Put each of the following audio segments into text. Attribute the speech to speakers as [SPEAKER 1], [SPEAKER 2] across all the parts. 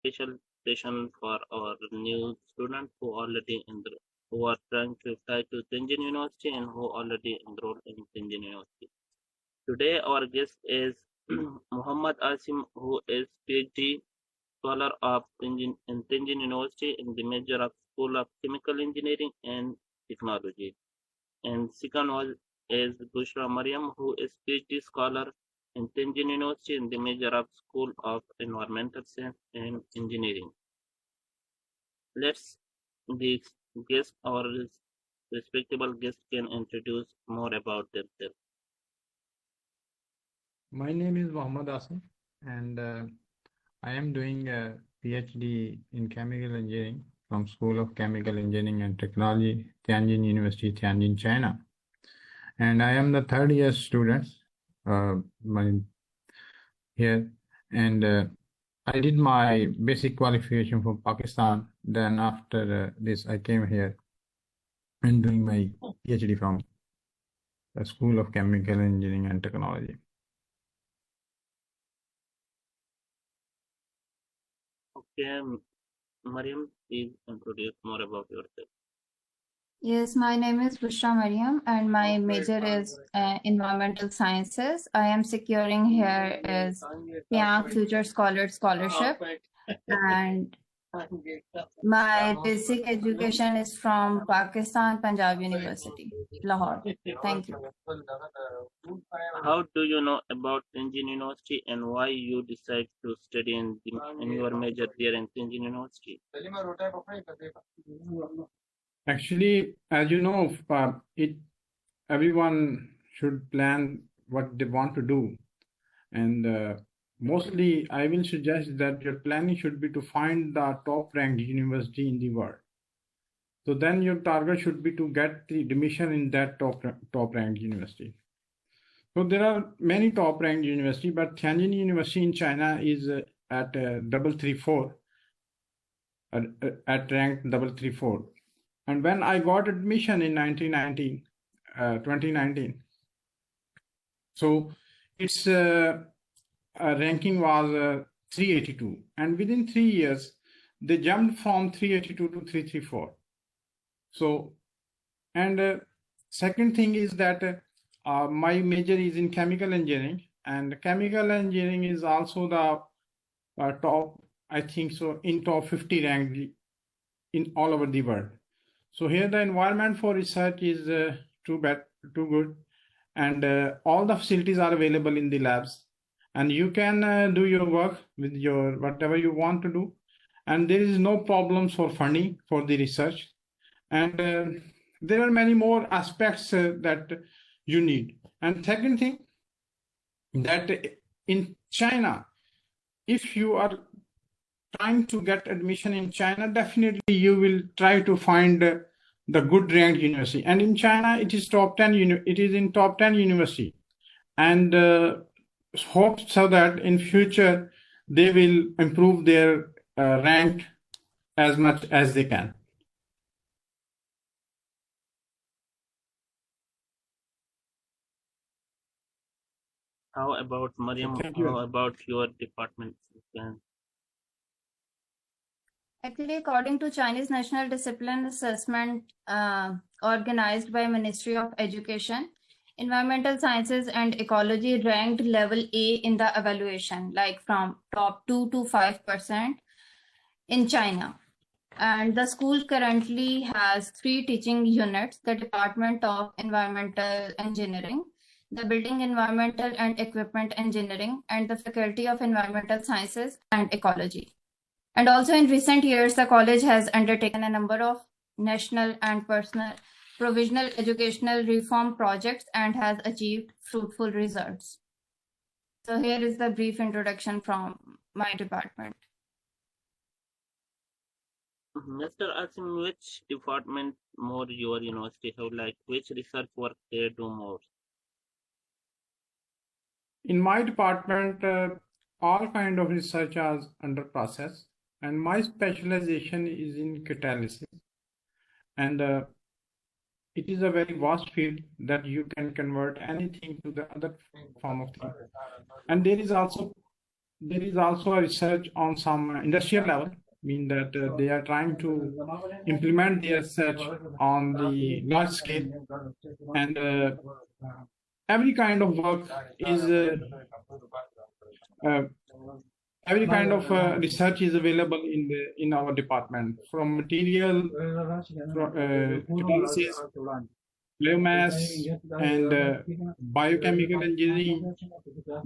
[SPEAKER 1] special session for our new students who are trying to apply to Tianjin University and who already enrolled in Tianjin University. Today, our guest is Muhammad Asim, who is PhD scholar of Tianjin University in the major of School of Chemical Engineering and Technology. And second one is Bushra Mariam, who is PhD scholar in Tianjin University in the major of School of Environmental Science and Engineering. Let's the guest or respectable guest can introduce more about themselves.
[SPEAKER 2] My name is Muhammad Asim, and I am doing a PhD in chemical engineering from School of Chemical Engineering and Technology, Tianjin University, Tianjin, China. And I am the third year student here, and I did my basic qualification from Pakistan. Then after this, I came here and doing my PhD from the School of Chemical Engineering and Technology.
[SPEAKER 1] Okay, Mariam, please introduce more about yourself.
[SPEAKER 3] Yes, my name is Bushra Mariam and my major is environmental sciences. I am securing here is Peiyang Future Scholar Scholarship, and my basic education is from Pakistan, Punjab University, Lahore. Thank you.
[SPEAKER 1] How do you know about Tianjin University and why you decide to study in your major there in Tianjin University?
[SPEAKER 2] Actually, as you know, everyone should plan what they want to do. And mostly, I will suggest that your planning should be to find the top-ranked university in the world. So then your target should be to get the admission in that top-ranked university. So there are many top-ranked universities, but Tianjin University in China is at 334, at rank 334. And when I got admission in 2019, so its ranking was 382. And within 3 years, they jumped from 382 to 334. So, and second thing is that my major is in chemical engineering, and chemical engineering is also the top, I think so, in top 50 ranked in all over the world. So here the environment for research is too good, and all the facilities are available in the labs, and you can do your work with your whatever you want to do, and there is no problems for funding for the research, and there are many more aspects that you need. And second thing, that in China, if you are trying to get admission in China, definitely you will try to find the good ranked university. And in China, it is top 10. It is in top 10 university, and hope so that in future they will improve their rank as much as they can.
[SPEAKER 1] How about Mariam? How about your department?
[SPEAKER 3] Actually, according to Chinese National Discipline Assessment organized by Ministry of Education, Environmental Sciences and Ecology ranked level A in the evaluation, like from top 2 to 5% in China. And the school currently has 3 teaching units: the Department of Environmental Engineering, the Building Environmental and Equipment Engineering, and the Faculty of Environmental Sciences and Ecology. And also in recent years, the college has undertaken a number of national and provisional educational reform projects and has achieved fruitful results. So here is the brief introduction from my department.
[SPEAKER 1] Mr. Asim, which department more your university have, like which research work they do more?
[SPEAKER 2] In my department, all kind of research is under process, and my specialization is in catalysis, and it is a very vast field that you can convert anything to the other form of thing. And there is also there is also a research on some industrial level, mean that they are trying to implement their research on the large scale, and every kind of work is uh, every kind of research is available in our department, from material catalysis, biomass, and biochemical engineering,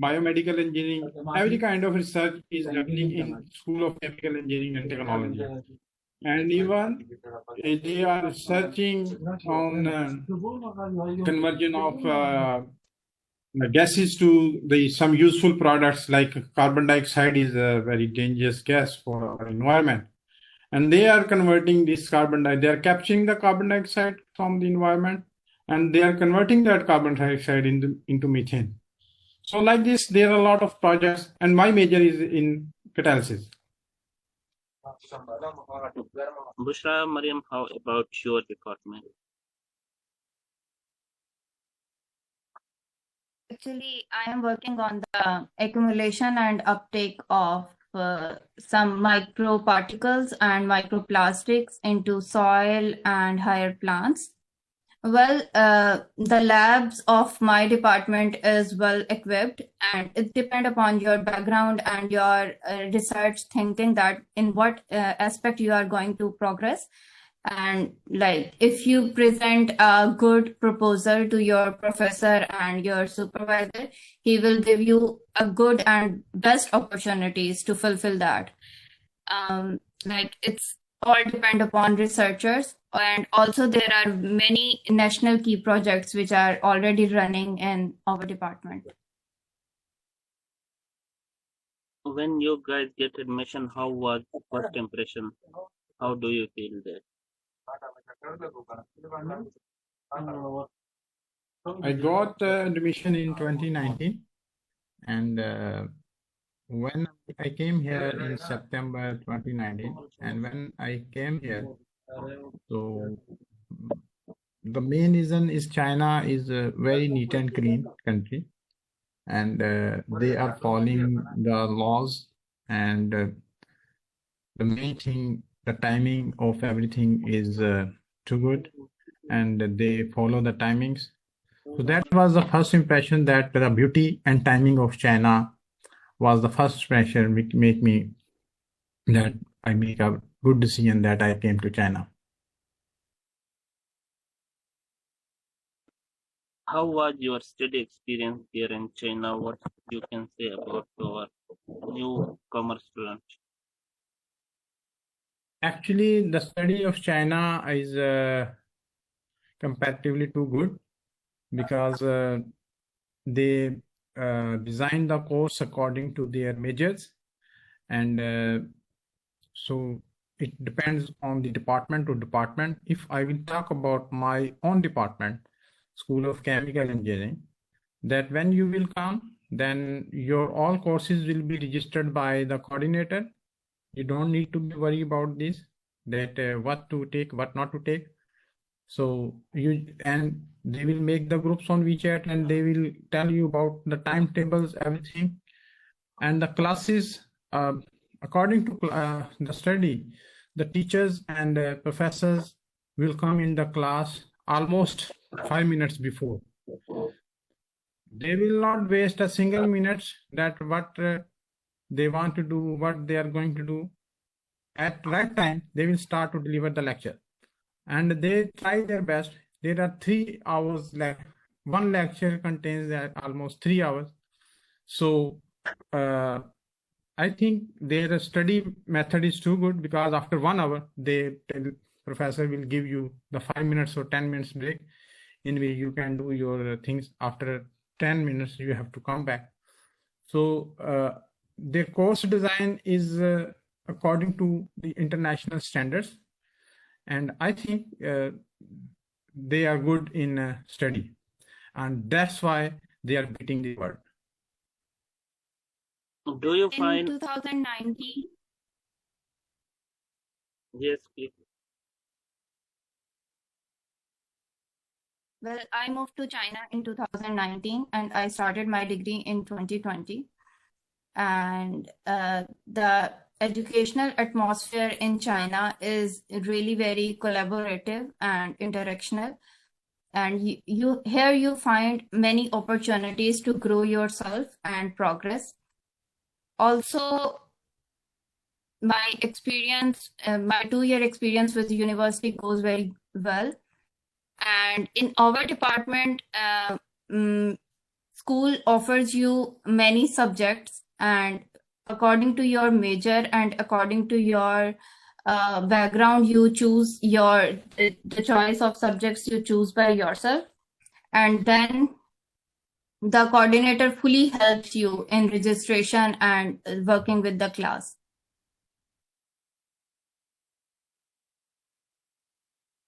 [SPEAKER 2] biomedical engineering. Every kind of research is happening in School of Chemical Engineering and Technology. And even they are researching on conversion of gases to some useful products, like carbon dioxide is a very dangerous gas for our environment. And they are converting this carbon dioxide, they are capturing the carbon dioxide from the environment, and they are converting that carbon dioxide into methane. So like this, there are a lot of projects, and my major is in catalysis.
[SPEAKER 1] Bushra, Mariam, how about your department?
[SPEAKER 3] Actually, I am working on the accumulation and uptake of some microparticles and microplastics into soil and higher plants. Well, the labs of my department is well equipped, and it depends upon your background and your research thinking that in what aspect you are going to progress. And like if you present a good proposal to your professor and your supervisor, he will give you a good and best opportunities to fulfill that. Like it's all depend upon researchers, and also there are many national key projects which are already running in our department.
[SPEAKER 1] When you guys get admission, how was the first impression? How do you feel there?
[SPEAKER 2] I got admission in 2019, and when I came here in September 2019, and when I came here, so the main reason is China is a very neat and clean country, and they are following the laws, and the main thing, the timing of everything is too good, and they follow the timings. So that was the first impression, that the beauty and timing of China was the first impression which made me that I make a good decision that I came to China.
[SPEAKER 1] How was your study experience here in China? What you can say about our newcomer students?
[SPEAKER 2] Actually, the study of China is comparatively too good, because they designed the course according to their majors, and so it depends on the department to department. If I will talk about my own department, School of Chemical Engineering, that when you will come, then your all courses will be registered by the coordinator. You don't need to be worried about this, that what to take, what not to take. So and they will make the groups on WeChat, and they will tell you about the timetables, everything, and the classes according to the study. The teachers and professors will come in the class almost 5 minutes before. They will not waste a single minute that what they want to do, what they are going to do. At right time, they will start to deliver the lecture, and they try their best. There are 3 hours left. One lecture contains almost 3 hours. So I think their study method is too good, because after 1 hour, the professor will give you the 5 minutes or 10 minutes break, in which you can do your things. After 10 minutes, you have to come back. So their course design is according to the international standards, and I think they are good in study, and that's why they are beating the world.
[SPEAKER 1] Do you
[SPEAKER 3] In
[SPEAKER 1] find
[SPEAKER 3] 2019,
[SPEAKER 1] yes, please.
[SPEAKER 3] well, I moved to China in 2019 and I started my degree in 2020. and the educational atmosphere in China is really very collaborative and interactional. And here you find many opportunities to grow yourself and progress. Also, my experience, my 2-year experience with the university goes very well. And in our department, school offers you many subjects, and according to your major and according to your background, you choose the choice of subjects you choose by yourself. And then the coordinator fully helps you in registration and working with the class.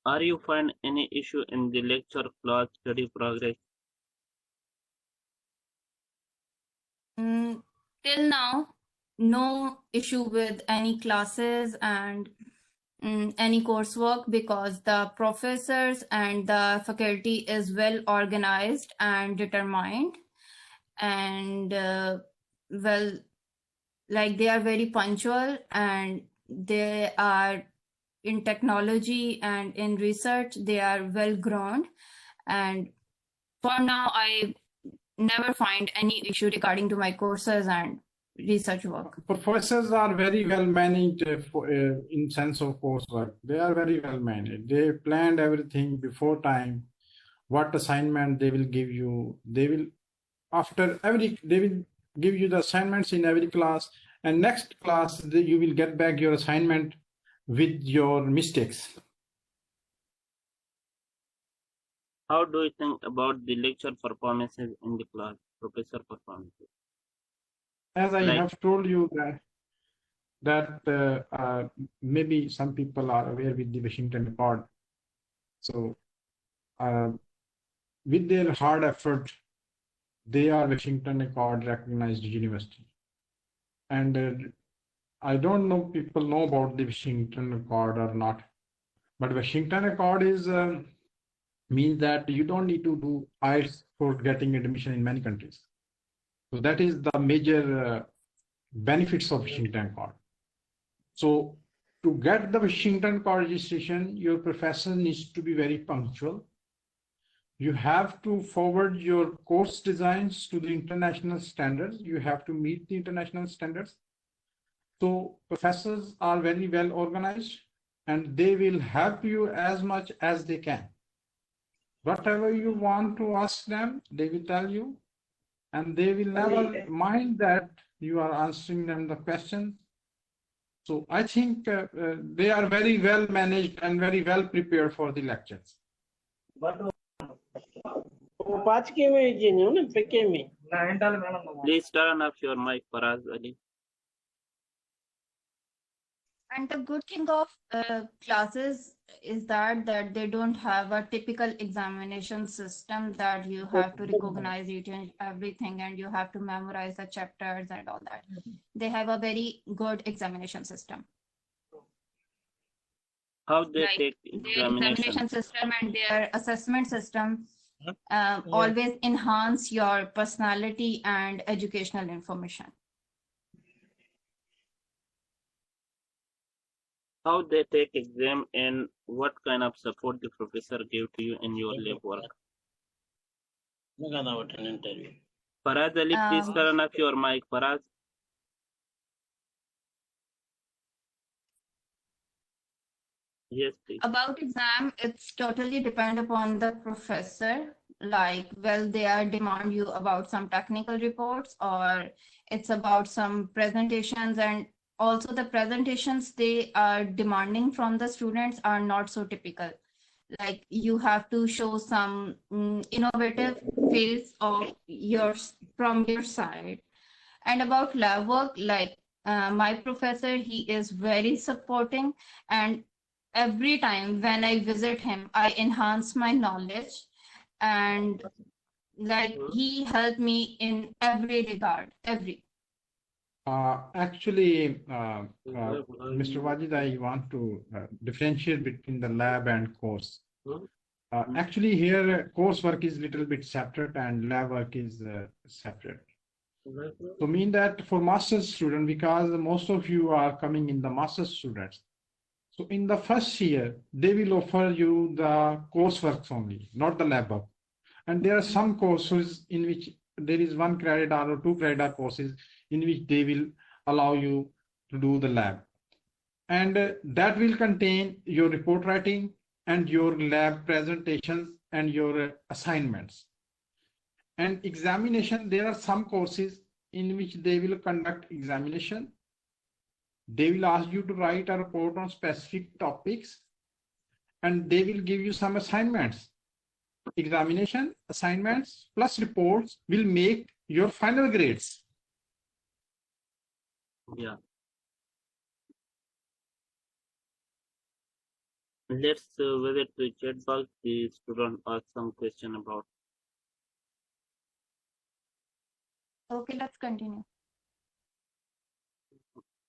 [SPEAKER 1] Are you find any issue in the lecture, class, study progress?
[SPEAKER 3] Till now, no issue with any classes and any coursework, because the professors and the faculty is well organized and determined, and well, like they are very punctual, and they are in technology and in research, they are well grown. And for now, I never find any issue regarding to my courses and research work.
[SPEAKER 2] Professors are very well managed in sense of coursework. They are very well managed. They planned everything before time. What assignment they will give you. They will give you the assignments in every class, and next class you will get back your assignment with your mistakes.
[SPEAKER 1] How do you think about the lecture performances in the class, professor performances?
[SPEAKER 2] As I have told you that maybe some people are aware with the Washington Accord. So with their hard effort, they are Washington Accord recognized university. And I don't know people know about the Washington Accord or not, but Washington Accord is means that you don't need to do IELTS for getting admission in many countries. So that is the major benefits of Washington Accord. So to get the Washington Accord registration, your professor needs to be very punctual. You have to forward your course designs to the international standards. You have to meet the international standards. So professors are very well organized, and they will help you as much as they can. Whatever you want to ask them, they will tell you, and they will never mind that you are answering them the questions. So I think they are very well managed and very well prepared for the lectures.
[SPEAKER 1] Please turn off your mic, Faraz Ali.
[SPEAKER 3] And the good thing of classes is that they don't have a typical examination system that you have to recognize each and everything and you have to memorize the chapters and all that. They have a very good examination system.
[SPEAKER 1] How they
[SPEAKER 3] Like
[SPEAKER 1] take
[SPEAKER 3] their examination system and their assessment system always enhance your personality and educational information.
[SPEAKER 1] How they take exam and what kind of support the professor give to you in your lab work? Faraz Ali, please turn off your mic, Faraz. Yes, please.
[SPEAKER 3] About exam, it's totally depend upon the professor. Like, well, they are demand you about some technical reports, or it's about some presentations, and also the presentations they are demanding from the students are not so typical. Like you have to show some innovative fields of yours from your side. And about lab work, like my professor, he is very supporting, and every time when I visit him, I enhance my knowledge, and like he helped me in every regard, every.
[SPEAKER 2] Actually, Mr. Wajid, I want to differentiate between the lab and course. Actually, here coursework is a little bit separate and lab work is separate. So mean that for master's student, because most of you are coming in the master's students. So in the first year, they will offer you the coursework only, not the lab work. And there are some courses in which there is 1 credit hour or 2 credit hour courses in which they will allow you to do the lab. And that will contain your report writing and your lab presentations and your assignments. And examination, there are some courses in which they will conduct examination. They will ask you to write a report on specific topics, and they will give you some assignments. Examination, assignments, plus reports will make your final grades.
[SPEAKER 1] Yeah. Let's visit the chat box. The student asked some question about.
[SPEAKER 3] Okay, let's continue.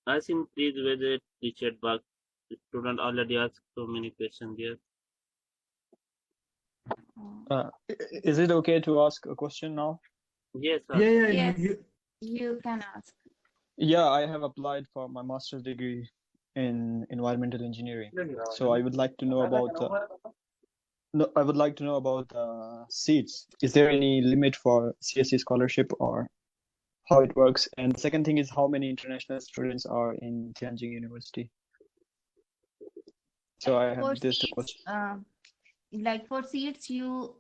[SPEAKER 1] Asim, please visit the chat box. The student already asked so many questions here.
[SPEAKER 4] Is it okay to ask a question now?
[SPEAKER 1] Yes, sir.
[SPEAKER 2] Yeah,
[SPEAKER 3] Yes, you can ask.
[SPEAKER 4] Yeah, I have applied for my master's degree in environmental engineering. So I would like to know about seats. Is there any limit for CSE scholarship or how it works? And the second thing is how many international students are in Tianjin University? So I
[SPEAKER 3] For
[SPEAKER 4] have this
[SPEAKER 3] seats,
[SPEAKER 4] question.
[SPEAKER 3] like for seats, you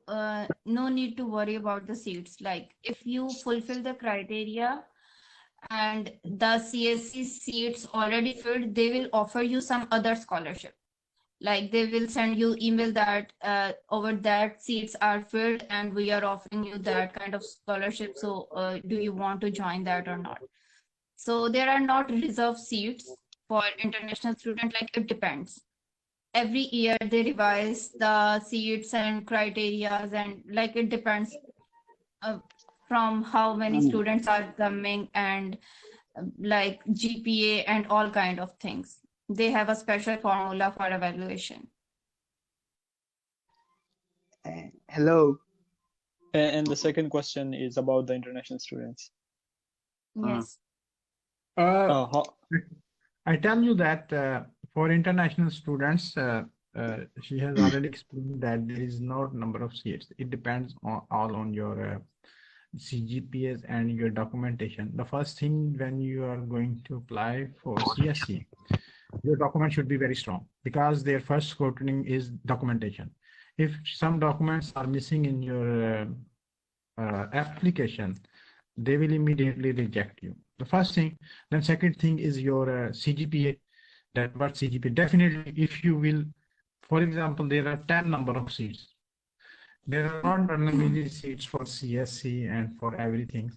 [SPEAKER 3] no need to worry about the seats. Like if you fulfill the criteria and the CSE seats already filled, they will offer you some other scholarship. Like they will send you email that over that seats are filled and we are offering you that kind of scholarship. So do you want to join that or not? So there are not reserved seats for international student. Like it depends. Every year they revise the seats and criterias, and like it depends from how many students are coming and like GPA and all kind of things. They have a special formula for evaluation.
[SPEAKER 4] Hello. And the second question is about the international students.
[SPEAKER 3] Yes.
[SPEAKER 2] I tell you that for international students, she has already explained that there is no number of seats. It depends all on your CGPAs and your documentation. The first thing when you are going to apply for CSC, your document should be very strong because their first scrutiny is documentation. If some documents are missing in your application, they will immediately reject you. The first thing. Then second thing is your CGPA. That what CGPA? Definitely, if you will, for example, there are 10 number of seats. There are not randomly seats for CSC and for everything.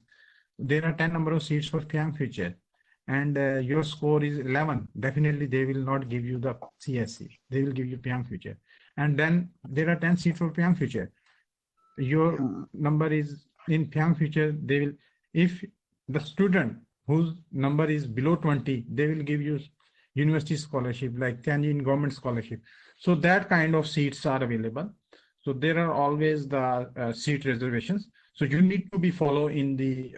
[SPEAKER 2] There are 10 number of seats for Peiyang Future, and your score is 11. Definitely, they will not give you the CSC. They will give you Peiyang Future. And then there are 10 seats for Peiyang Future. Your number is in Peiyang Future. They will, if the student whose number is below 20, they will give you university scholarship like Tianjin government scholarship. So that kind of seats are available. So there are always the seat reservations. So you need to be follow in the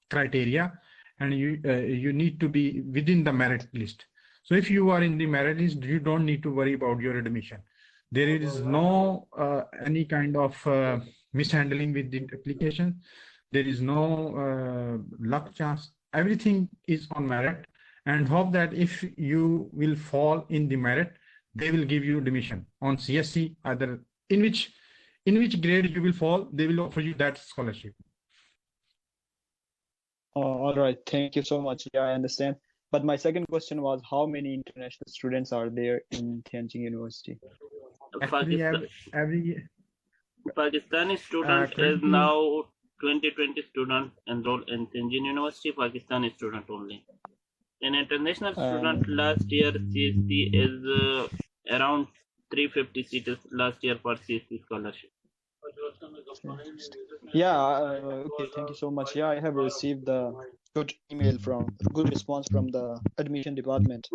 [SPEAKER 2] criteria, and you need to be within the merit list. So if you are in the merit list, you don't need to worry about your admission. There is no any kind of mishandling with the application. There is no luck chance. Everything is on merit, and hope that if you will fall in the merit, they will give you admission on CSC, either in which grade you will fall, they will offer you that scholarship.
[SPEAKER 4] All right, thank you so much. Yeah, I understand. But my second question was how many international students are there in Tianjin University?
[SPEAKER 2] Actually, every
[SPEAKER 1] Pakistani student is now 2020 students enrolled in Tianjin University, Pakistani student only. An international student last year CSC is around 350 seats last year for CSC scholarship.
[SPEAKER 4] Yeah, okay, thank you so much. Yeah, I have received the good response from the admission department.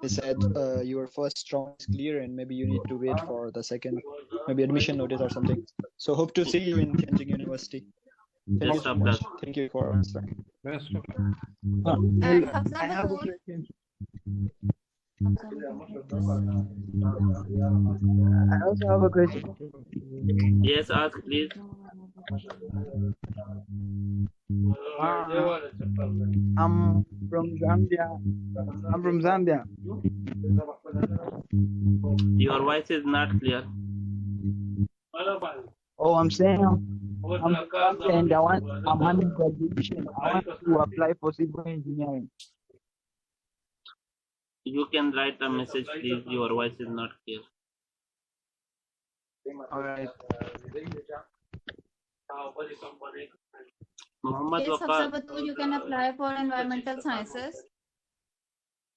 [SPEAKER 4] They said your first round is clear and maybe you need to wait for the second, maybe admission notice or something. So hope to see you in Tianjin University. Thank you
[SPEAKER 1] Best
[SPEAKER 4] so
[SPEAKER 1] of
[SPEAKER 4] much.
[SPEAKER 1] luck.
[SPEAKER 4] Thank you for answering.
[SPEAKER 2] Best of luck.
[SPEAKER 3] And
[SPEAKER 5] Hello,
[SPEAKER 3] Hafsa
[SPEAKER 5] I have a
[SPEAKER 3] Batul,
[SPEAKER 5] question.
[SPEAKER 3] Hafsa Batul, let us-
[SPEAKER 5] I also have a question.
[SPEAKER 1] Yes, ask please.
[SPEAKER 5] Uh, I'm from Zambia. I'm from Zambia.
[SPEAKER 1] Your voice is not clear.
[SPEAKER 5] Oh, I'm saying I'm from Zambia and I'm under graduation. I want to apply for civil engineering.
[SPEAKER 1] You can write a message, please. Your voice is not clear.
[SPEAKER 5] All right.
[SPEAKER 1] Muhammad
[SPEAKER 3] Yes, Hafsa
[SPEAKER 1] Waqar.
[SPEAKER 3] Batul, you can apply for environmental sciences.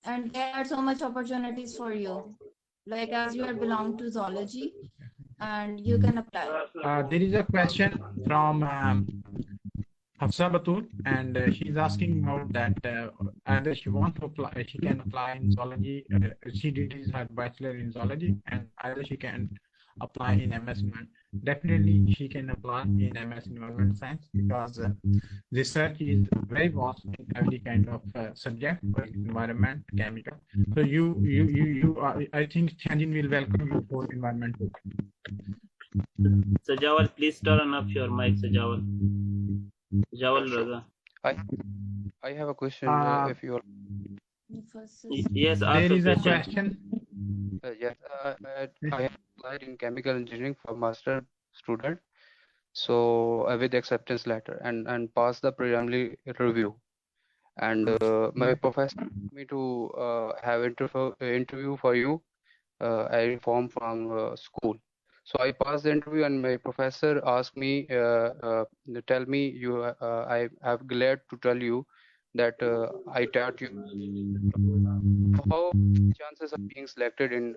[SPEAKER 3] And there are so much opportunities for you. Like as you are belong to zoology, and you can apply.
[SPEAKER 2] There is a question from Hafsa Batul, and she's asking about that either she want to apply, she can apply in zoology. She did her bachelor in zoology, and either she can apply in MS. Definitely, she can apply in MS Environmental Science because research is very vast in every kind of subject, like environment, chemical. So I think Tianjin will welcome you for environmental.
[SPEAKER 1] Sajawal, please turn off your mic, Sajawal. Sajawal Raza.
[SPEAKER 6] I have a question. If you are,
[SPEAKER 1] Yes, ask
[SPEAKER 2] There
[SPEAKER 1] a
[SPEAKER 2] is a
[SPEAKER 1] question.
[SPEAKER 2] question.
[SPEAKER 6] yes, I have applied in chemical engineering for master student. So with acceptance letter and passed the preliminary review. And my professor asked me to have interview for you. I informed from school. So I passed the interview, and my professor asked me, tell me you. I am glad to tell you that I taught you. How chances of being selected in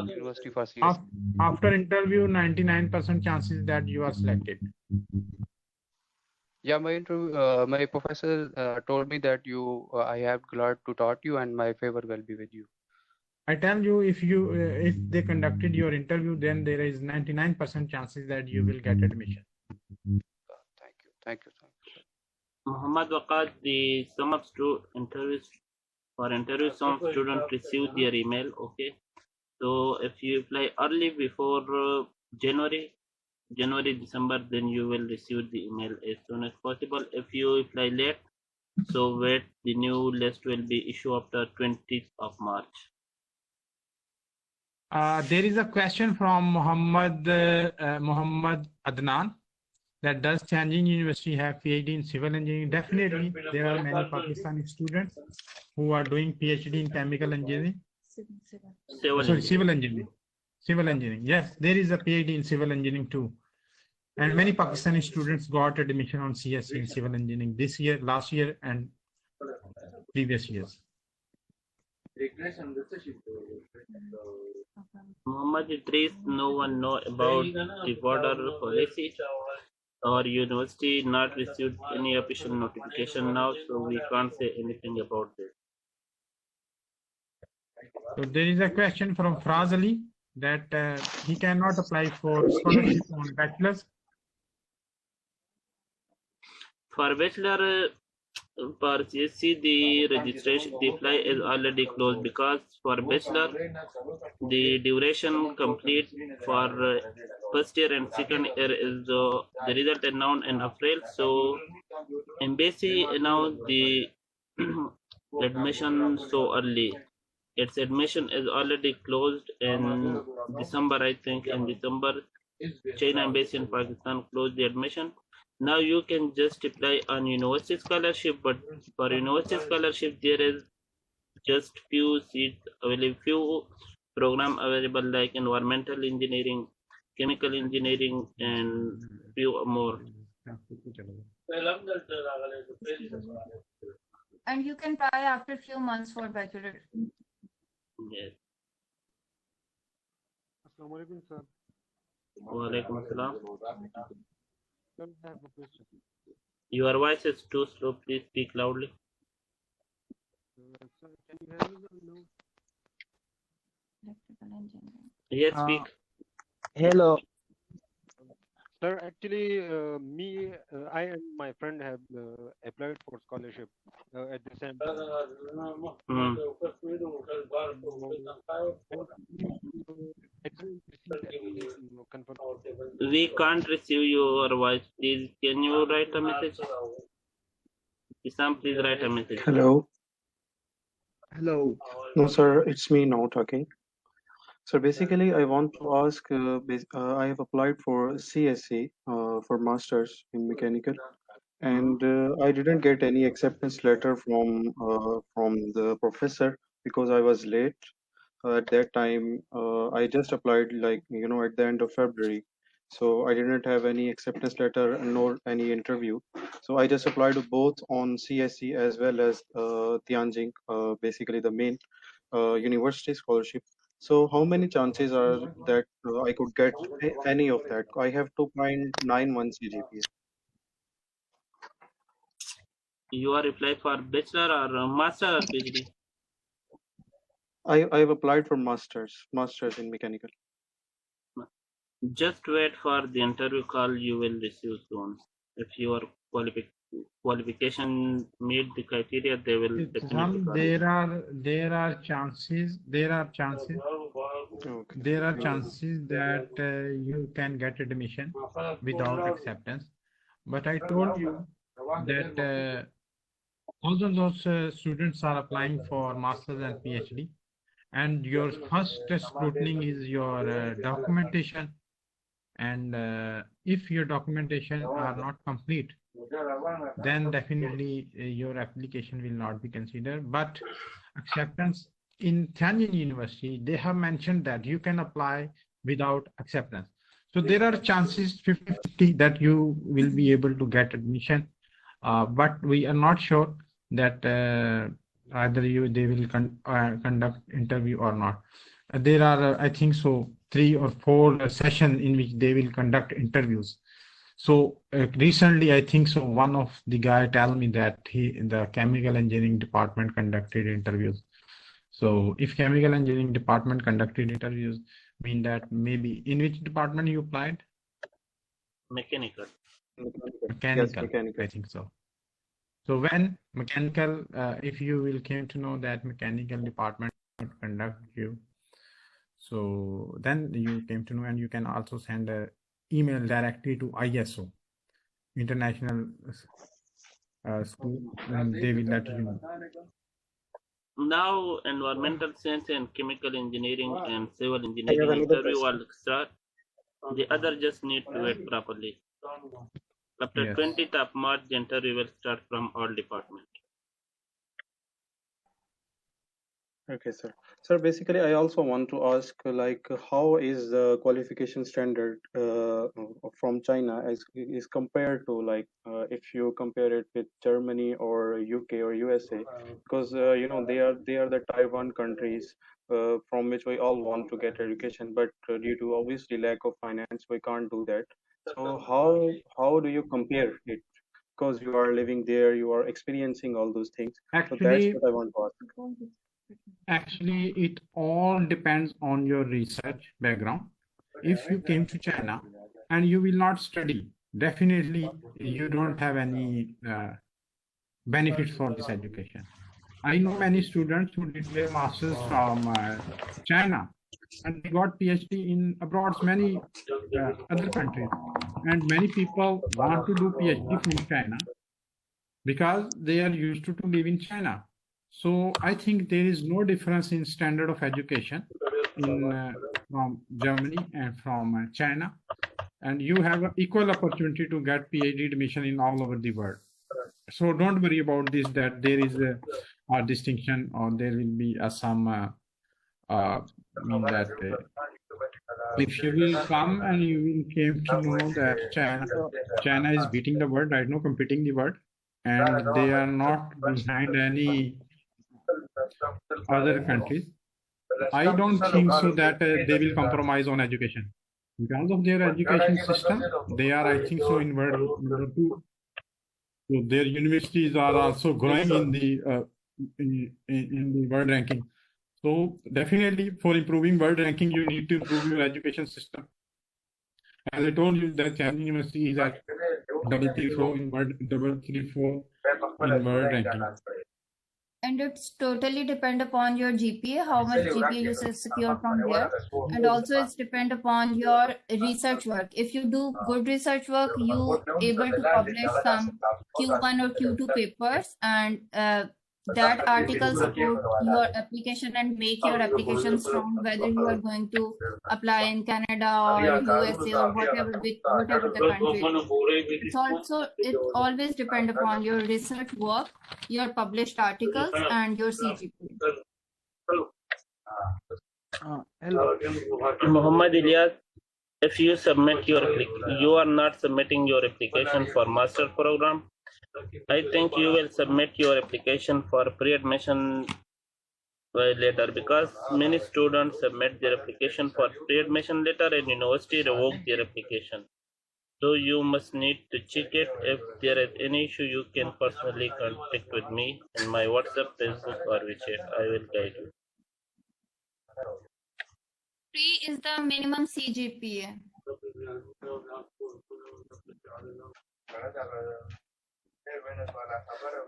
[SPEAKER 6] university for CS?
[SPEAKER 2] After interview, 99% chances that you are selected.
[SPEAKER 6] Yeah, my professor told me that I have glad to taught you, and my favor will be with you.
[SPEAKER 2] I tell you, if they conducted your interview, then there is 99% chances that you will get admission.
[SPEAKER 6] Thank you.
[SPEAKER 1] Muhammad Waqar, some of interviews some students receive their email. Okay, so if you apply early before January, December, then you will receive the email as soon as possible. If you apply late, so wait, the new list will be issued after 20th of March.
[SPEAKER 2] There is a question from Muhammad Adnan, that does Tianjin University have PhD in civil engineering? Definitely, there are many Pakistani students who are doing PhD in chemical engineering. Civil engineering. Civil engineering. Yes, there is a PhD in civil engineering too. And many Pakistani students got admission on CSC in civil engineering this year, last year, and previous years.
[SPEAKER 1] Muhammad Idris, no one know about the border policy. Our university not received any official notification now, so we can't say anything about this.
[SPEAKER 2] So there is a question from Fraz Ali that he cannot apply for scholarship on bachelor's.
[SPEAKER 1] For bachelor, for CSC, the registration, the apply is already closed because for bachelor, the duration complete for first year and second year is the result announced in April. So embassy announced the admission so early. Its admission is already closed in December, I think. In December, China Embassy in Pakistan closed the admission. Now you can just apply on university scholarship, but for university scholarship there is just few seats available, few program available like environmental engineering, chemical engineering, and few more.
[SPEAKER 3] And you can try after a few months for bachelor.
[SPEAKER 1] Yes.
[SPEAKER 7] Assalamu alaikum, sir.
[SPEAKER 1] Walaikum assalam.
[SPEAKER 7] Sir, I have a question.
[SPEAKER 1] Your voice is too slow. Please speak loudly.
[SPEAKER 7] Sir, can you hear me now?
[SPEAKER 3] Electrical engineering.
[SPEAKER 1] Yes, speak.
[SPEAKER 5] Hello.
[SPEAKER 7] Sir, actually, I and my friend have applied for scholarship at the same time.
[SPEAKER 1] Hmm.
[SPEAKER 7] And I didn't receive any confirmation.
[SPEAKER 1] We can't receive your voice. Please, can you write a message? Isam, please write a message.
[SPEAKER 8] Hello.
[SPEAKER 5] Hello.
[SPEAKER 8] No, sir, it's me now talking. So basically, I want to ask. I have applied for CSE for masters in mechanical, and I didn't get any acceptance letter from the professor because I was late. At that time, I just applied at the end of February, so I didn't have any acceptance letter nor any interview. So I just applied to both on CSE as well as Tianjin, basically the main university scholarship. So how many chances are that I could get any of that? I have 2.91 Cgpa.
[SPEAKER 1] You are applying for bachelor or master or PhD?
[SPEAKER 8] I've applied for masters in mechanical.
[SPEAKER 1] Just wait for the interview call you will receive soon. If your qualification meet the criteria, they will definitely call you.
[SPEAKER 2] There are chances that you can get admission without acceptance. But I told you that although those students are applying for masters and PhD, and your first scrutiny is your documentation, and if your documentation are not complete, then definitely your application will not be considered. But acceptance in Tianjin University, they have mentioned that you can apply without acceptance. So there are chances 50-50 that you will be able to get admission, but we are not sure that either they will conduct interview or not. There are, I think so, 3 or 4 sessions in which they will conduct interviews. So recently, I think so, one of the guy tell me that the chemical engineering department conducted interviews. So if chemical engineering department conducted interviews, mean that maybe in which department you applied?
[SPEAKER 1] Mechanical.
[SPEAKER 8] Yes, mechanical.
[SPEAKER 2] I think so. So when mechanical, if you will came to know that mechanical department conduct you, so then you came to know, and you can also send an email directly to ISO, International School, and they will let you know.
[SPEAKER 1] Now, environmental science and chemical engineering and civil engineering interview will start. The other just need to wait properly. After
[SPEAKER 2] Yes.
[SPEAKER 1] 20th of March, the interview will start from all departments.
[SPEAKER 8] Okay, sir. Sir, basically, I also want to ask, how is the qualification standard from China as is compared to if you compare it with Germany or UK or USA, because they are the Taiwan countries from which we all want to get education, but due to obviously lack of finance, we can't do that. So how do you compare it? Because you are living there, you are experiencing all those things. So that's what I want to ask.
[SPEAKER 2] Actually, it all depends on your research background. If you came to China and you will not study, definitely you don't have any benefits for this education. I know many students who did their masters from China, and they got PhD in abroad, many other countries. And many people want to do PhD from China because they are used to live in China. So I think there is no difference in standard of education from Germany and from China, and you have an equal opportunity to get PhD admission in all over the world. So don't worry about this, that there is a distinction or there will be if you will come and you will came to know that China is beating the world right now, competing the world, and they are not behind any other countries. I don't think so that they will compromise on education. Because of their education system, they are, I think so, in world number 2. So their universities are also growing in the world ranking. So definitely for improving world ranking, you need to improve your education system. As I told you, that Tianjin University is at 334 in world ranking.
[SPEAKER 3] And it's totally depend upon your GPA, how much GPA you secure from there. And also it's depend upon your research work. If you do good research work, you able to publish some Q1 or Q2 papers, and that article support your application and make your application strong, whether you are going to apply in Canada or USA or whatever the country. It's also, it always depend upon your research work, your published articles, and your CGPA.
[SPEAKER 4] Hello.
[SPEAKER 1] Muhammad Ilyas, if you are not submitting your application for master program, I think you will submit your application for pre-admission later, because many students submit their application for pre-admission later and university revoke their application. So you must need to check it. If there is any issue, you can personally contact with me in my WhatsApp, Facebook, or WeChat. I will guide you.
[SPEAKER 3] 3 is the minimum CGPA.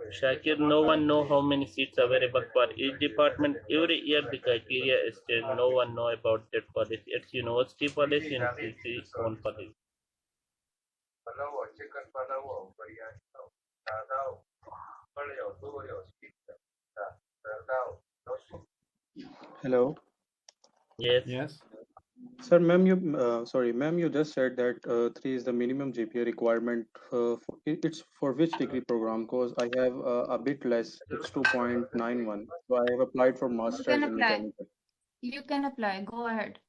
[SPEAKER 1] Shakir, no one know how many seats available for each department. Every year the criteria is changed. No one know about that policy. It's university policy and CC's own policy.
[SPEAKER 8] Hello.
[SPEAKER 1] Yes.
[SPEAKER 2] Yes.
[SPEAKER 8] Sir, ma'am, you just said that 3 is the minimum GPA requirement. It's for which degree program? Because I have a bit less. It's 2.91. So I have applied for master's in
[SPEAKER 3] apply.
[SPEAKER 8] mechanical.
[SPEAKER 3] You can apply. Go ahead.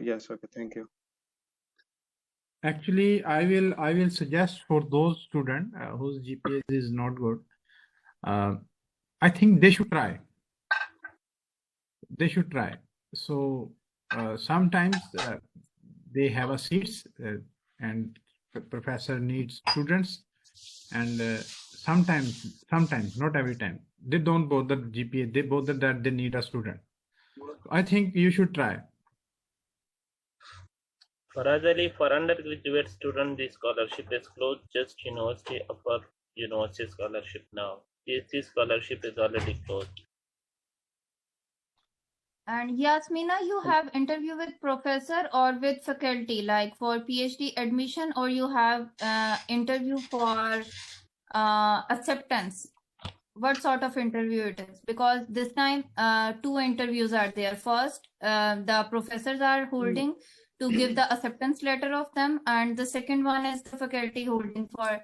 [SPEAKER 8] Yes. Okay. Thank you.
[SPEAKER 2] Actually, I will suggest for those students whose GPA is not good, I think they should try. They should try. So sometimes they have a seats and the professor needs students, and sometimes, not every time, they don't bother GPA. They bother that they need a student. I think you should try.
[SPEAKER 1] Farazali, for undergraduate student, the scholarship is closed. Just university offer university scholarship now. PhD scholarship is already closed.
[SPEAKER 3] And Yasmina, you have interview with professor or with faculty, like for PhD admission, or you have interview for acceptance? What sort of interview it is? Because this time 2 interviews are there. First, the professors are holding to give the acceptance letter of them, and the second one is the faculty holding for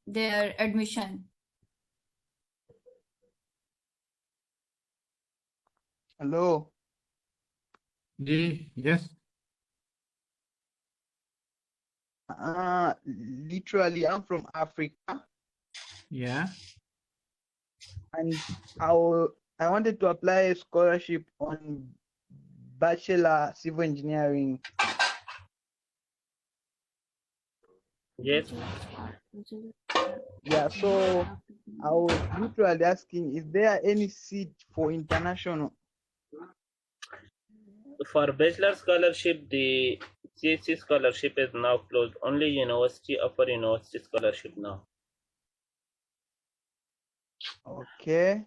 [SPEAKER 3] their admission.
[SPEAKER 5] Hello.
[SPEAKER 2] Yes.
[SPEAKER 5] Literally, I'm from Africa,
[SPEAKER 2] Yeah.
[SPEAKER 5] and I wanted to apply a scholarship on Bachelor Civil Engineering.
[SPEAKER 1] Yes.
[SPEAKER 5] Yeah, so I was literally asking, is there any seat for international?
[SPEAKER 1] For bachelor scholarship, the CSC scholarship is now closed. Only university offer university scholarship now.
[SPEAKER 5] Okay.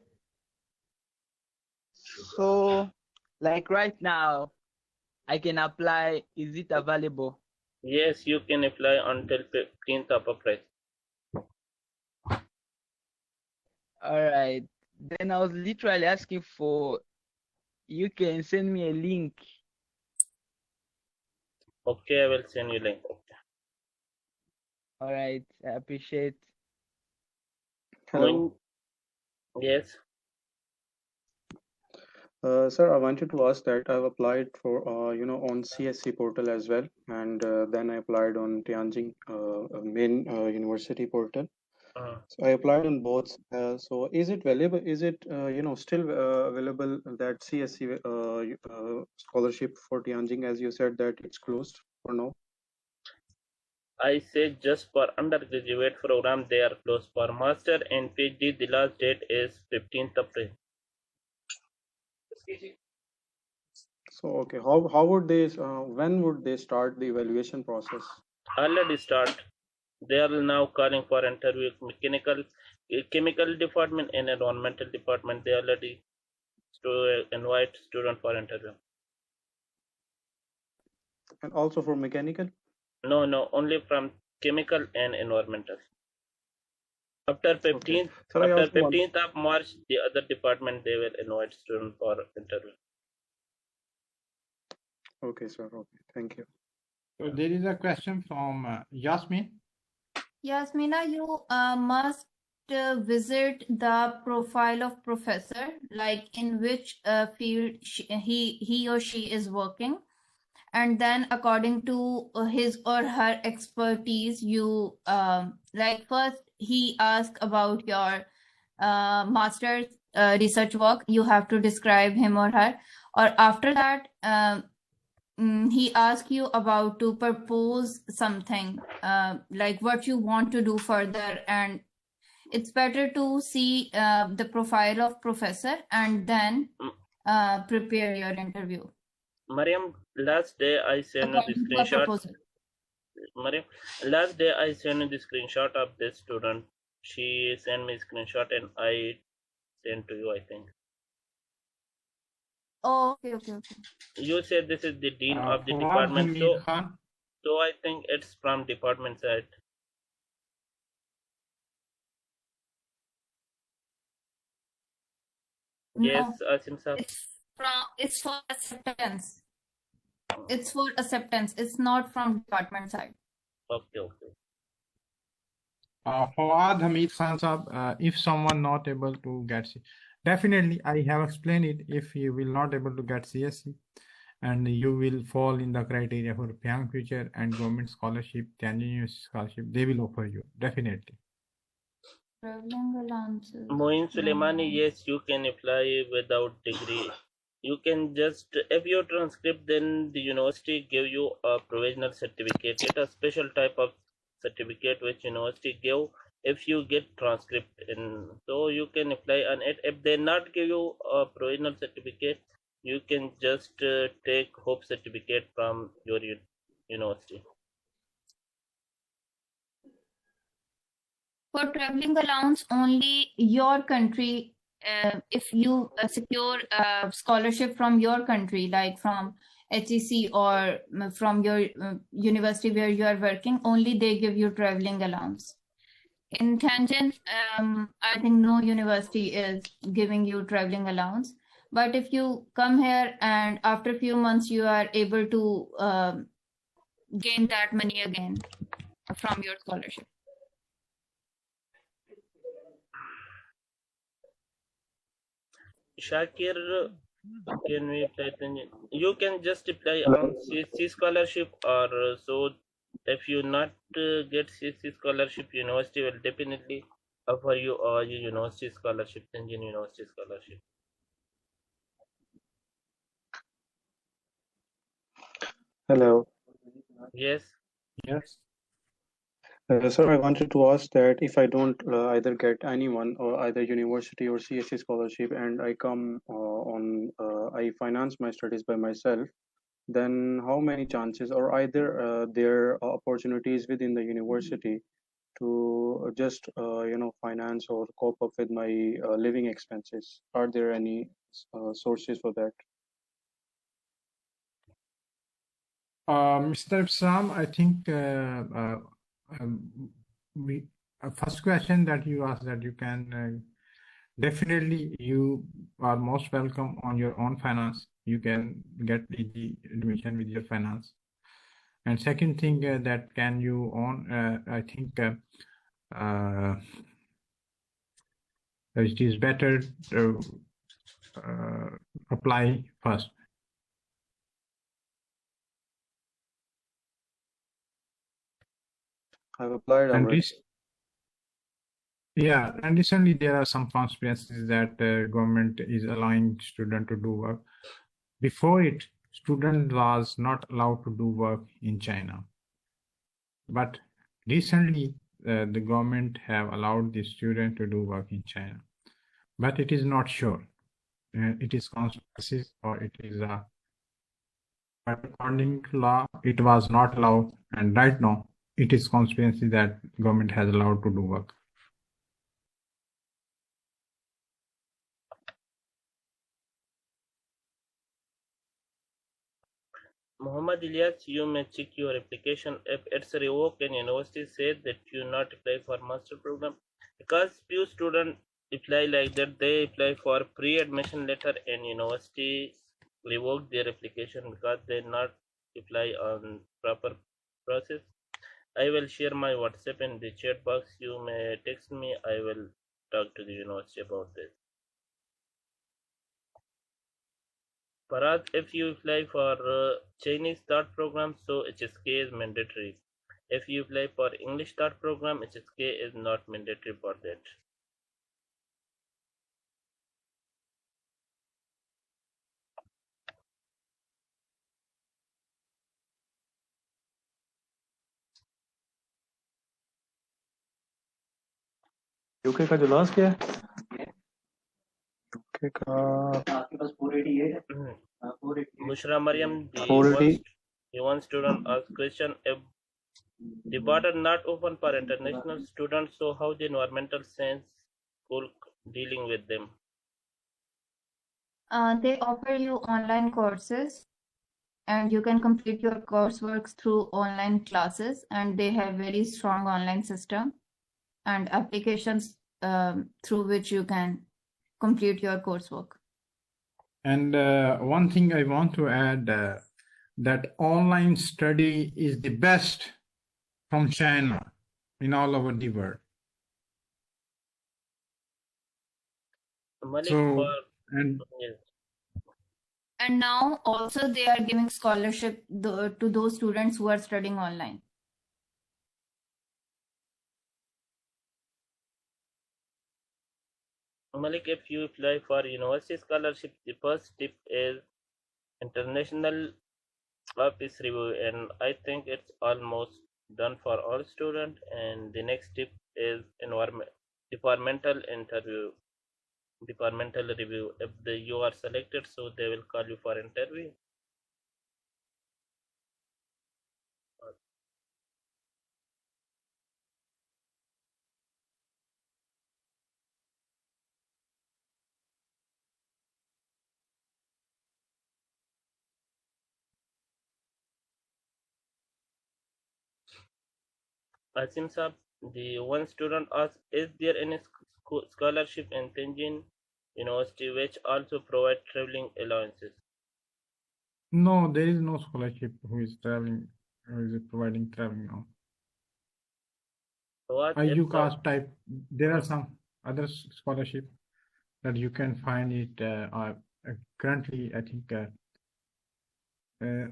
[SPEAKER 5] So, like right now, I can apply. Is it available?
[SPEAKER 1] Yes, you can apply until 15th of April.
[SPEAKER 5] All right. Then I was literally asking for, you can send me a link.
[SPEAKER 1] Okay, I will send you link. Okay.
[SPEAKER 5] All right. I appreciate.
[SPEAKER 8] Hello.
[SPEAKER 1] Yes.
[SPEAKER 8] Sir, I wanted to ask that I've applied for, on CSC portal as well, and then I applied on Tianjin main university portal. So I applied on both. So is it available? Is it still available, that CSC scholarship for Tianjin, as you said that it's closed or no?
[SPEAKER 1] I said just for undergraduate program they are closed. For master and PhD the last date is 15th April.
[SPEAKER 8] So okay, how would they when would they start the evaluation process?
[SPEAKER 1] Already start. They are now calling for interview chemical department and environmental department. They already to invite student for interview.
[SPEAKER 8] And also for mechanical?
[SPEAKER 1] No, only from chemical and environmental. After
[SPEAKER 8] Okay.
[SPEAKER 1] 15th,
[SPEAKER 8] Sir, I
[SPEAKER 1] after
[SPEAKER 8] also want
[SPEAKER 1] 15th of March, the other department they will invite student for interview.
[SPEAKER 8] okay, sir. Okay, thank you.
[SPEAKER 2] So there is a question from Yasmin.
[SPEAKER 3] Yasmina, you must visit the profile of professor, like in which field he or she is working, and then according to his or her expertise, you like first he asks about your master's research work. You have to describe him or her, or after that. He asks you about to propose something like what you want to do further, and it's better to see the profile of professor and then prepare your interview
[SPEAKER 1] Mariam, last day I sent you the
[SPEAKER 3] according to a
[SPEAKER 1] screenshot.
[SPEAKER 3] proposal.
[SPEAKER 1] Mariam, last day I sent you the screenshot of this student. She sent me screenshot and I sent to you, I think.
[SPEAKER 3] Oh, okay.
[SPEAKER 1] You said this is the dean of the
[SPEAKER 2] Fawad
[SPEAKER 1] department,
[SPEAKER 2] Hamid Khan.
[SPEAKER 1] so I think it's from department side. Yes,
[SPEAKER 3] No,
[SPEAKER 1] Asim sir.
[SPEAKER 3] it's for acceptance. It's for acceptance. It's not from department side.
[SPEAKER 1] Okay.
[SPEAKER 2] Fawad Hamid Khan sahab, if someone not able to get definitely I have explained it. If you will not able to get CSC and you will fall in the criteria for Peiyang Future and government scholarship, Tianjin University scholarship, they will offer you definitely.
[SPEAKER 3] Traveling allowances.
[SPEAKER 1] Moin Suleimani, yes, you can apply without degree. You can just, if your transcript, then the university give you a provisional certificate. It's a special type of certificate which university give if you get transcript in. So you can apply on it. If they not give you a provisional certificate, you can just take hope certificate from your university.
[SPEAKER 3] For traveling allowance, only your country, if you secure a scholarship from your country, like from HEC or from your university where you are working, only they give you traveling allowance. In Tianjin, I think no university is giving you traveling allowance. But if you come here and after a few months you are able to gain that money again from your scholarship.
[SPEAKER 1] Shakir, can we apply? You can just apply on CSC scholarship, or so. If you not get CSC scholarship, university will definitely offer you a university scholarship, Tianjin University scholarship.
[SPEAKER 8] Hello.
[SPEAKER 1] Yes.
[SPEAKER 8] Sir, I wanted to ask that if I don't either get anyone or either university or CSC scholarship and I come I finance my studies by myself, then how many chances or either there are opportunities within the university to just finance or cope up with my living expenses? Are there any sources for that?
[SPEAKER 2] Mr. Sam, I think first question that you asked that you can definitely you are most welcome on your own finance. You can get the admission with your finance. And second thing that can you own, I think it is better to apply first.
[SPEAKER 8] I've applied already.
[SPEAKER 2] Yeah, and recently there are some conspiracies that government is allowing student to do work. Before it, student was not allowed to do work in China. But recently, the government have allowed the student to do work in China. But it is not sure. It is conspiracies or it is But according to law, it was not allowed, and right now it is conspiracy that government has allowed to do work.
[SPEAKER 1] Muhammad Ilyas, you may check your application. If it's revoked and university said that you not apply for master program, because few students apply like that, they apply for pre-admission letter and university revoke their application because they not apply on proper process. I will share my WhatsApp in the chat box. You may text me. I will talk to the university about this. Parag, if you apply for Chinese start program, so HSK is mandatory. If you apply for English start program, HSK is not mandatory for that.
[SPEAKER 8] UK का जो last क्या है UK का
[SPEAKER 1] Bushra Mariam, the
[SPEAKER 8] 480
[SPEAKER 1] one student asked question, if the border not open for international students, so how the environmental science school dealing with them?
[SPEAKER 3] They offer you online courses, and you can complete your coursework through online classes, and they have very strong online system and applications through which you can complete your coursework.
[SPEAKER 2] And one thing I want to add, that online study is the best from China in all over the world.
[SPEAKER 1] Malik,
[SPEAKER 2] So, and
[SPEAKER 1] yes.
[SPEAKER 3] And now also they are giving scholarship to those students who are studying online.
[SPEAKER 1] Malik, if you apply for university scholarship, the first step is international office review, and I think it's almost done for all students. And the next step is departmental interview, departmental review. If you are selected, so they will call you for interview. Asim Saab, the one student asked, is there any scholarship in Tianjin University which also provide traveling allowances?
[SPEAKER 2] no, there is no scholarship who is providing traveling now.
[SPEAKER 1] What if
[SPEAKER 2] UCAS type, there are some other scholarship that you can find it currently, I think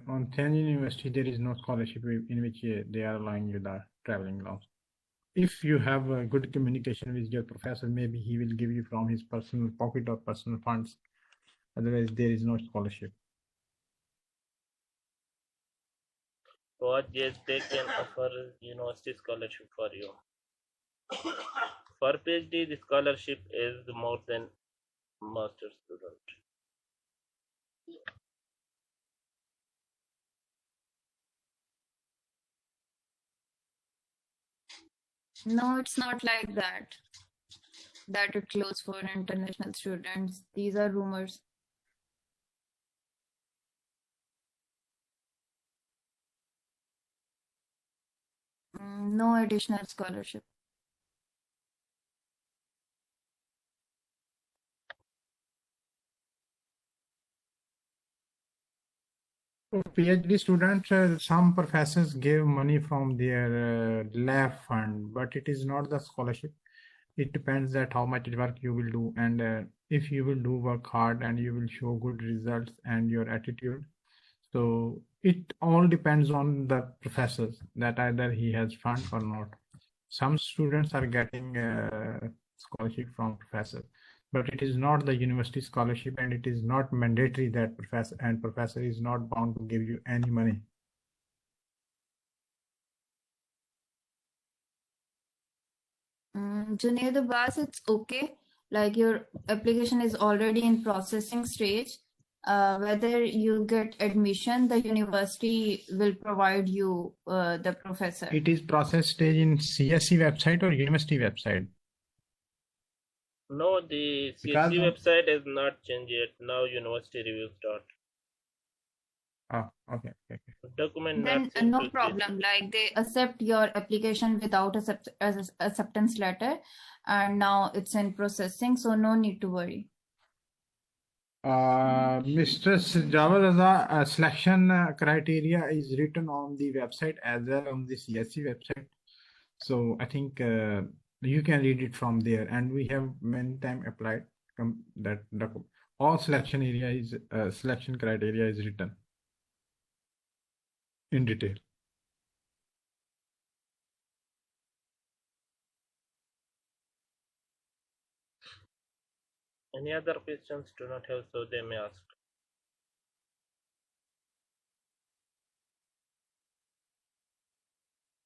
[SPEAKER 2] on Tianjin University, there is no scholarship in which they are allowing you the traveling allowance. If you have a good communication with your professor, maybe he will give you from his personal pocket or personal funds. Otherwise, there is no scholarship.
[SPEAKER 1] what yes, they can offer university scholarship for you. For PhD, the scholarship is more than master student.
[SPEAKER 3] No, it's not like that. That it closed for international students. These are rumors. No additional scholarship.
[SPEAKER 2] For PhD students, some professors give money from their lab fund, but it is not the scholarship. It depends that how much work you will do, and if you will do work hard and you will show good results and your attitude. So it all depends on the professors, that either he has fund or not. Some students are getting scholarship from professors, but it is not the university scholarship, and it is not mandatory that professor is not bound to give you any money.
[SPEAKER 3] Junaid Abbas, it's okay. Like your application is already in processing stage. whether you get admission, the university will provide you the professor.
[SPEAKER 2] It is process stage in CSE website or university website?
[SPEAKER 1] No, the
[SPEAKER 2] Because
[SPEAKER 1] CSE website has not changed yet. Now university review start.
[SPEAKER 2] okay.
[SPEAKER 1] Document
[SPEAKER 3] Then
[SPEAKER 1] not sent
[SPEAKER 3] no
[SPEAKER 1] to
[SPEAKER 3] problem. Like they accept your application without acceptance letter, and now it's in processing, so no need to worry.
[SPEAKER 2] Mr. Jawad Raza, selection criteria is written on the website as well on the CSE website. So I think you can read it from there, and we have many time applied that all selection area is selection criteria is written in detail.
[SPEAKER 1] Any other questions do not have, so they may ask.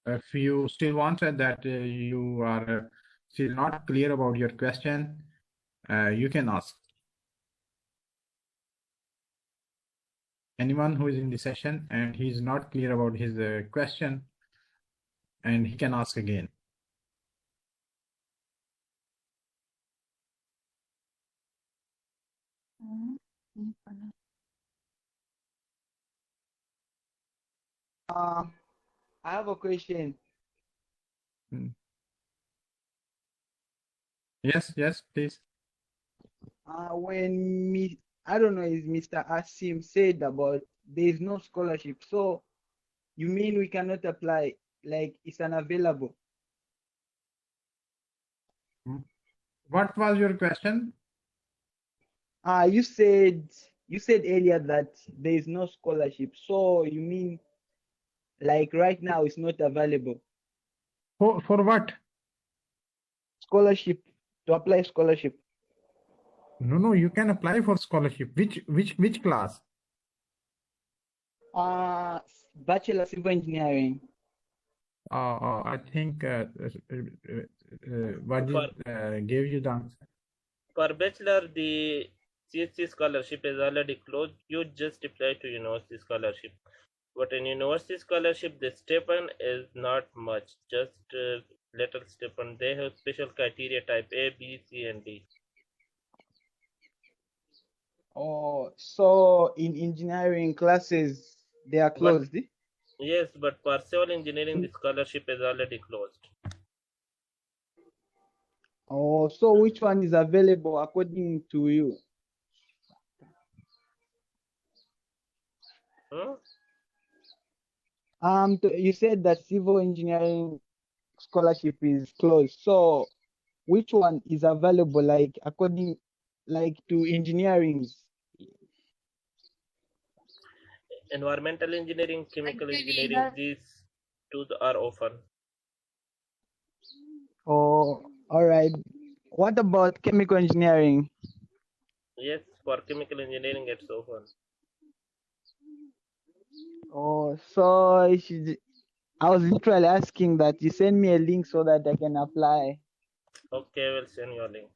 [SPEAKER 2] If you still want that you are still not clear about your question, you can ask. Anyone who is in the session and he is not clear about his question, and he can ask again.
[SPEAKER 5] I have a question.
[SPEAKER 2] Yes, please.
[SPEAKER 5] When I don't know, is Mr. Asim said about there is no scholarship. So you mean we cannot apply, like it's unavailable?
[SPEAKER 2] What was your question?
[SPEAKER 5] You said earlier that there is no scholarship. So you mean like right now it's not available?
[SPEAKER 2] For what?
[SPEAKER 5] Scholarship, to apply scholarship.
[SPEAKER 2] No, you can apply for scholarship. Which class?
[SPEAKER 5] Bachelor Civil Engineering.
[SPEAKER 2] I think what gave you the answer?
[SPEAKER 1] For bachelor, the CSC scholarship is already closed. You just apply to university scholarship. But in university scholarship, the stipend is not much, just little stipend. They have special criteria type A, B, C, and D.
[SPEAKER 5] Oh, so in engineering classes they are closed?
[SPEAKER 1] Yes, but for civil engineering, the scholarship is already closed.
[SPEAKER 5] Oh, so which one is available according to you? You said that civil engineering scholarship is closed. So which one is available, like according, like to engineering?
[SPEAKER 1] Environmental engineering, chemical engineering, these two are open.
[SPEAKER 5] Oh, all right. What about chemical engineering?
[SPEAKER 1] Yes, for chemical engineering, it's open.
[SPEAKER 5] Oh, so I was literally asking that you send me a link so that I can apply.
[SPEAKER 1] Okay, we'll send you a link.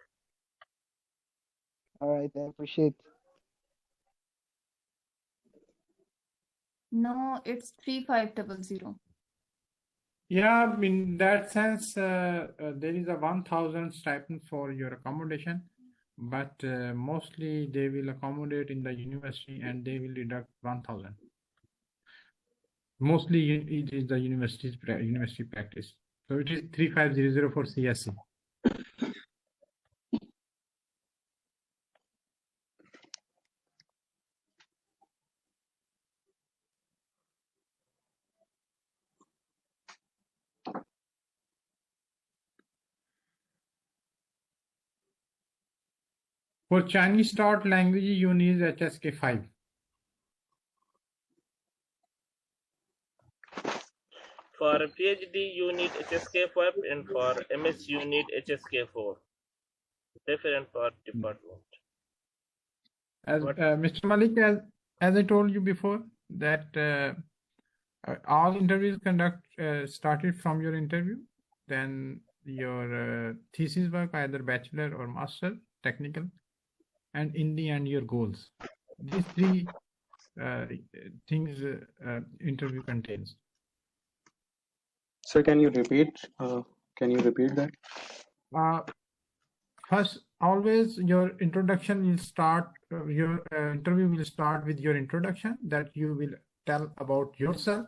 [SPEAKER 5] All right, I appreciate.
[SPEAKER 3] No, it's 3500.
[SPEAKER 2] Yeah, in that sense, there is a 1,000 stipend for your accommodation, but mostly they will accommodate in the university and they will deduct 1,000. Mostly it is the university practice. So it is 3500 for CSE. For Chinese taught language, you need HSK 5.
[SPEAKER 1] For PhD, you need HSK 5, and for MS, you need HSK 4. Different for department.
[SPEAKER 2] As Mr. Malik, as I told you before, that all interviews started from your interview, then your thesis work, either bachelor or master, technical, and in the end, your goals. These three things interview contains.
[SPEAKER 8] Sir, can you repeat? Can you repeat that?
[SPEAKER 2] First, always your introduction will start, your interview will start with your introduction that you will tell about yourself.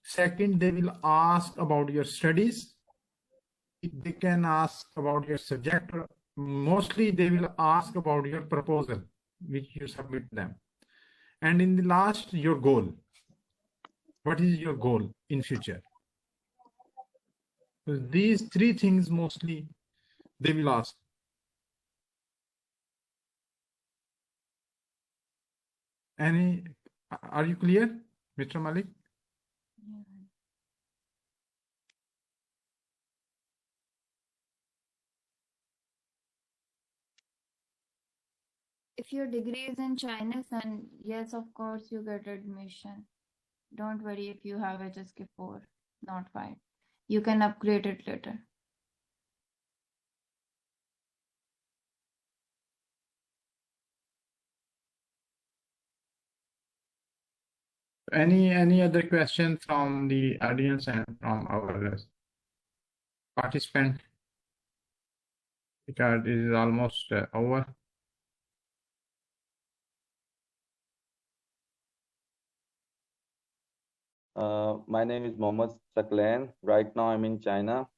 [SPEAKER 2] Second, they will ask about your studies. They can ask about your subject. Mostly they will ask about your proposal, which you submit them. And in the last, your goal. What is your goal in future? So these three things mostly they will ask. Are you clear, Mr. Malik?
[SPEAKER 3] If your degree is in Chinese, then yes, of course, you get admission. Don't worry if you have HSK 4, not 5. You can upgrade it later.
[SPEAKER 2] Any other question from the audience and from our participant? Because it is almost over.
[SPEAKER 9] My name is Mohammed Saklan. Right now I'm in China.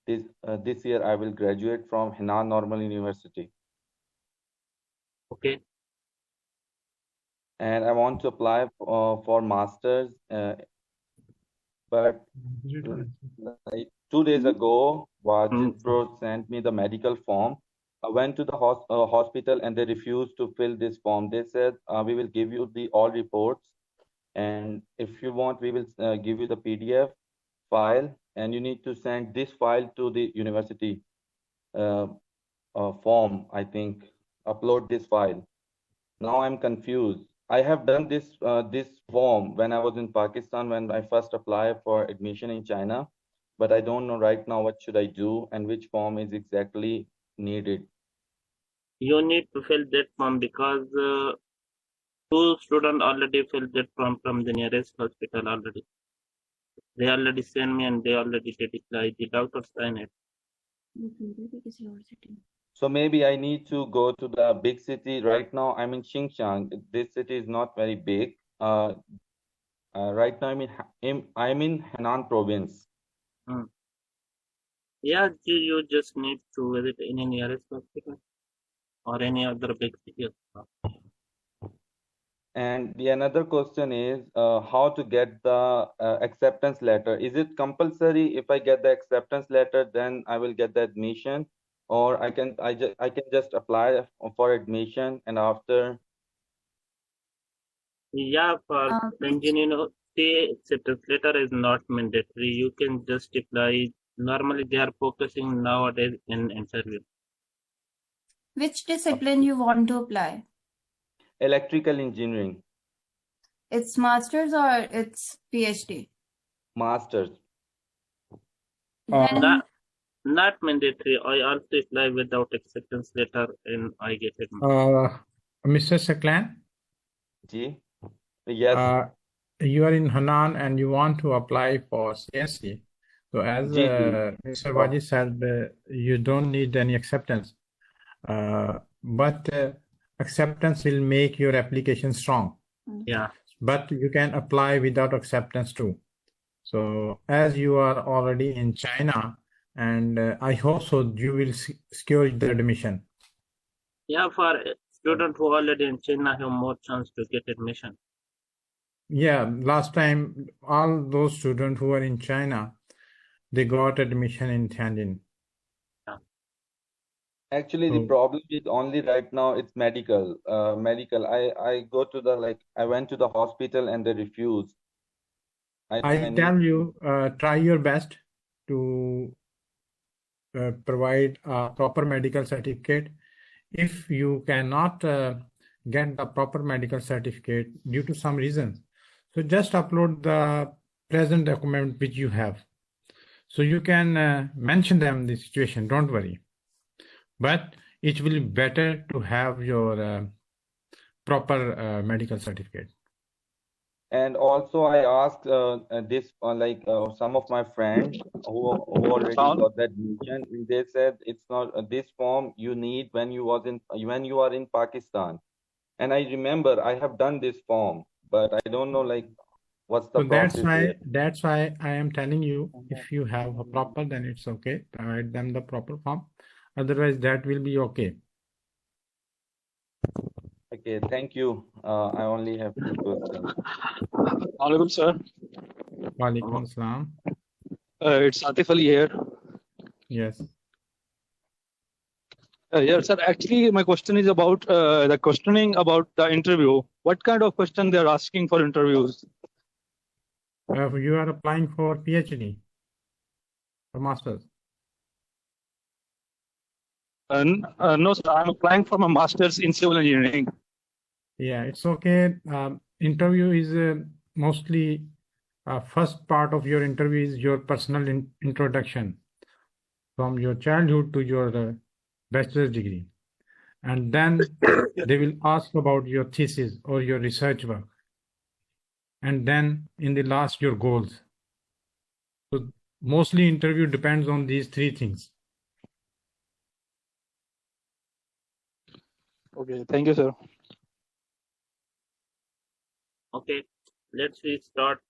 [SPEAKER 9] This year I will graduate from Henan Normal University.
[SPEAKER 1] Okay.
[SPEAKER 9] And I want to apply for masters, but like 2 days ago, Wajid Pro sent me the medical form. I went to the hospital and they refused to fill this form. They said, we will give you all reports. And if you want, we will give you the PDF file, and you need to send this file to the university form, I think. Upload this file. Now I'm confused. I have done this form when I was in Pakistan, when I first applied for admission in China, but I don't know right now what should I do and which form is exactly needed.
[SPEAKER 1] You need to fill that form because 2 students already filled that form from the nearest hospital already. They already sent me and they already did apply. The doctor signed it.
[SPEAKER 9] So maybe I need to go to the big city. Right now I'm in Xinjiang. This city is not very big. Right now I'm in Henan province.
[SPEAKER 1] Yeah, you just need to visit any nearest hospital or any other big city.
[SPEAKER 9] And the another question is how to get the acceptance letter. Is it compulsory if I get the acceptance letter, then I will get the admission, or I can just apply for admission and after?
[SPEAKER 1] Yeah, for engineering, acceptance letter is not mandatory. You can just apply. Normally, they are focusing nowadays in interview.
[SPEAKER 3] Which discipline you want to apply?
[SPEAKER 9] Electrical engineering.
[SPEAKER 3] It's master's or it's PhD?
[SPEAKER 9] Masters.
[SPEAKER 3] Then
[SPEAKER 1] Not mandatory. I also apply without acceptance letter and I get it.
[SPEAKER 2] Mr. Saklan?
[SPEAKER 9] Yes.
[SPEAKER 2] You are in Henan and you want to apply for CSC. So as Mr. Wajid said, you don't need any acceptance. But acceptance will make your application strong.
[SPEAKER 1] Yeah.
[SPEAKER 2] But you can apply without acceptance too. So as you are already in China, and I hope so you will secure the admission.
[SPEAKER 1] Yeah, for students who are already in China have more chance to get admission.
[SPEAKER 2] Yeah, last time all those students who are in China, they got admission in Tianjin.
[SPEAKER 9] Actually, the problem is only right now it's medical. I go to I went to the hospital and they refused.
[SPEAKER 2] I tell you, try your best to provide a proper medical certificate. If you cannot get the proper medical certificate due to some reasons, so just upload the present document which you have. So you can mention them the situation, don't worry. But it will be better to have your proper medical certificate.
[SPEAKER 9] And also, I asked this some of my friends who already got that admission, and they said it's not this form you need when you are in Pakistan. And I remember I have done this form, but I don't know what's the
[SPEAKER 2] So
[SPEAKER 9] process here.
[SPEAKER 2] that's why I am telling you, if you have a proper, then it's okay. Provide them the proper form. Otherwise, that will be okay.
[SPEAKER 9] Okay, thank you. I only have 2 questions.
[SPEAKER 10] Honorable sir,
[SPEAKER 2] Walaikum Assalam.
[SPEAKER 10] it's Atif Ali here.
[SPEAKER 2] Yes.
[SPEAKER 10] Yes, sir. Actually, my question is about the questioning about the interview. What kind of question they are asking for interviews?
[SPEAKER 2] You are applying for PhD or master's.
[SPEAKER 10] No, sir. I'm applying for my master's in civil engineering.
[SPEAKER 2] Yeah, it's okay. Interview is mostly first part of your interview is your personal introduction from your childhood to your bachelor's degree. And then they will ask about your thesis or your research work. And then in the last, your goals. So mostly interview depends on these 3 things.
[SPEAKER 10] Okay, thank you, sir.
[SPEAKER 1] Okay, let's we start